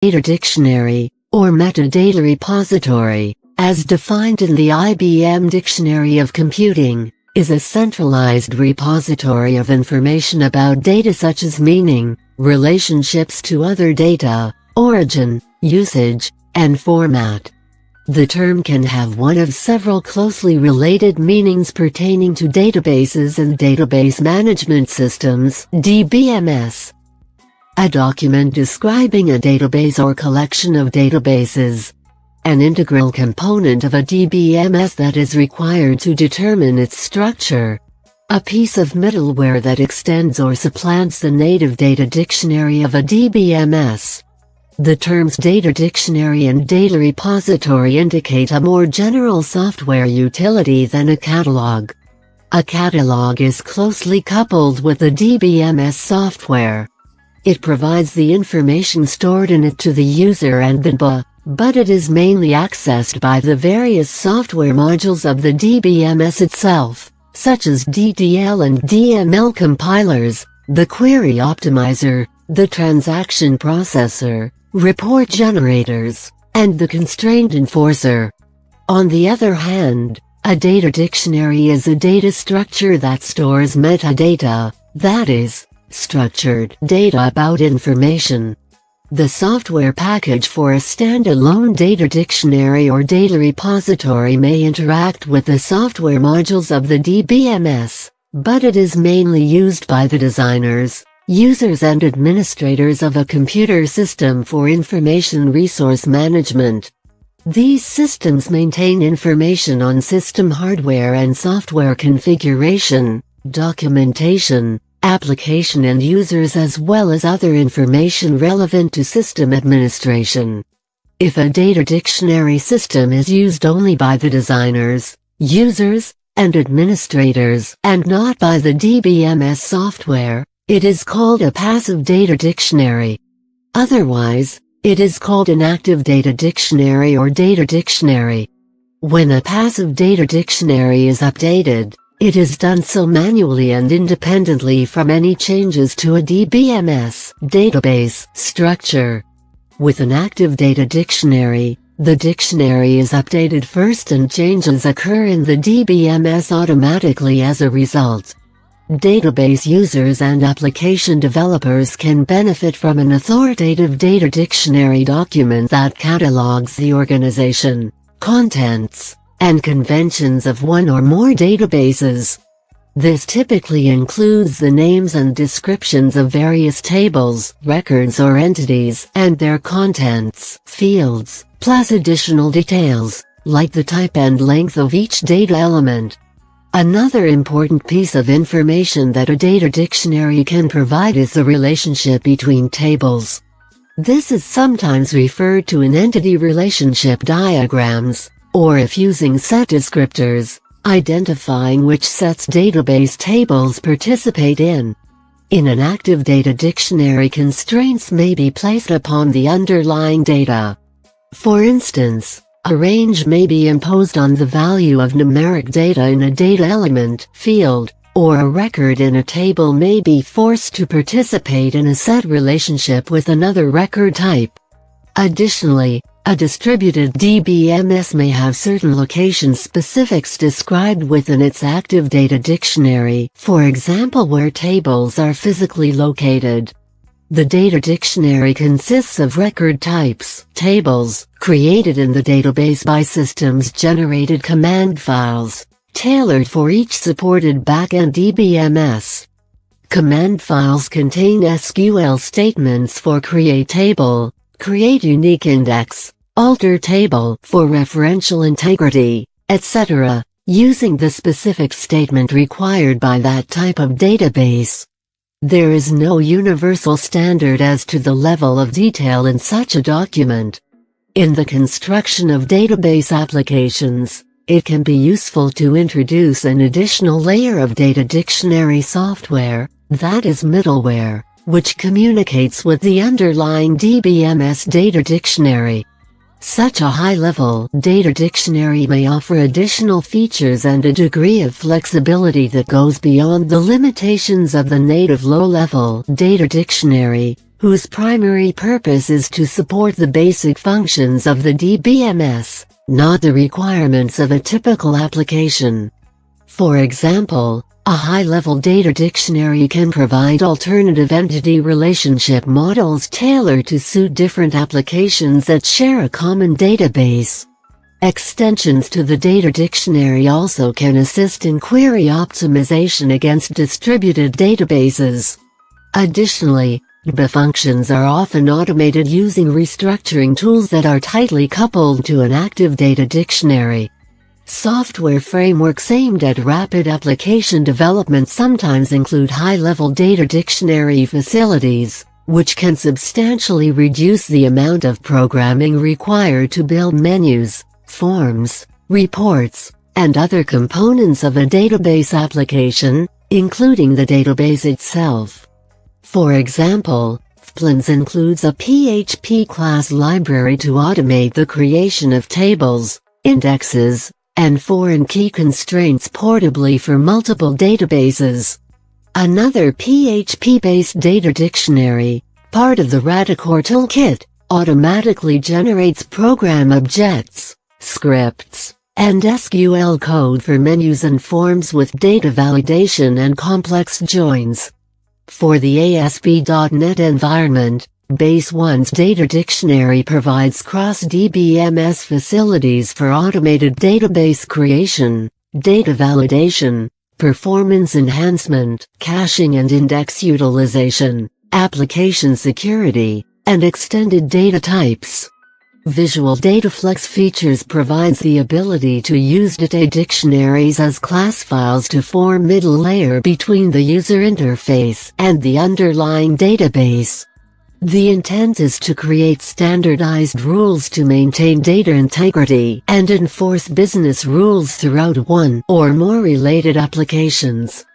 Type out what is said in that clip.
data dictionary, or metadata repository, as defined in the IBM Dictionary of Computing, is a centralized repository of information about data such as meaning, relationships to other data, origin, usage, and format. The term can have one of several closely related meanings pertaining to databases and database management systems (DBMS). A document describing a database or collection of databases. An integral component of a DBMS that is required to determine its structure. A piece of middleware that extends or supplants the native data dictionary of a DBMS. The terms data dictionary and data repository indicate a more general software utility than a catalog. A catalog is closely coupled with the DBMS software. It provides the information stored in it to the user and the DBA, but it is mainly accessed by the various software modules of the DBMS itself, such as DDL and DML compilers, the query optimizer, the transaction processor, report generators, and the constraint enforcer. On the other hand, a data dictionary is a data structure that stores metadata, that is, structured data about information. The software package for a standalone data dictionary or data repository may interact with the software modules of the DBMS, but it is mainly used by the designers, users and administrators of a computer system for information resource management. These systems maintain information on system hardware and software configuration, documentation, application and users, as well as other information relevant to system administration. If a data dictionary system is used only by the designers, users, and administrators, and not by the DBMS software, it is called a passive data dictionary. Otherwise, it is called an active data dictionary or data dictionary. When a passive data dictionary is updated, it is done so manually and independently from any changes to a DBMS database structure. With an active data dictionary, the dictionary is updated first and changes occur in the DBMS automatically as a result. Database users and application developers can benefit from an authoritative data dictionary document that catalogs the organization, contents, and conventions of one or more databases. This typically includes the names and descriptions of various tables, records or entities, and their contents, fields, plus additional details, like the type and length of each data element. Another important piece of information that a data dictionary can provide is the relationship between tables. This is sometimes referred to in entity relationship diagrams, or if using set descriptors, identifying which sets database tables participate in. In an active data dictionary, constraints may be placed upon the underlying data. For instance, a range may be imposed on the value of numeric data in a data element field, or a record in a table may be forced to participate in a set relationship with another record type. Additionally, a distributed DBMS may have certain location specifics described within its active data dictionary, for example where tables are physically located. The data dictionary consists of record types, tables, created in the database by systems-generated command files, tailored for each supported backend DBMS. Command files contain SQL statements for create table, create unique index, alter table for referential integrity, etc., using the specific statement required by that type of database. There is no universal standard as to the level of detail in such a document. In the construction of database applications, it can be useful to introduce an additional layer of data dictionary software, that is middleware, which communicates with the underlying DBMS data dictionary. Such a high-level data dictionary may offer additional features and a degree of flexibility that goes beyond the limitations of the native low-level data dictionary, whose primary purpose is to support the basic functions of the DBMS, not the requirements of a typical application. For example, a high-level data dictionary can provide alternative entity relationship models tailored to suit different applications that share a common database. Extensions to the data dictionary also can assist in query optimization against distributed databases. Additionally, DB functions are often automated using restructuring tools that are tightly coupled to an active data dictionary. Software frameworks aimed at rapid application development sometimes include high-level data dictionary facilities, which can substantially reduce the amount of programming required to build menus, forms, reports, and other components of a database application, including the database itself. For example, FPLANS includes a PHP class library to automate the creation of tables, indexes, and foreign key constraints portably for multiple databases. Another PHP-based data dictionary, part of the Radicore toolkit, automatically generates program objects, scripts, and SQL code for menus and forms with data validation and complex joins. For the ASP.NET environment, Base 1's data dictionary provides cross-DBMS facilities for automated database creation, data validation, performance enhancement, caching and index utilization, application security, and extended data types. Visual DataFlex features provides the ability to use data dictionaries as class files to form middle layer between the user interface and the underlying database. The intent is to create standardized rules to maintain data integrity and enforce business rules throughout one or more related applications.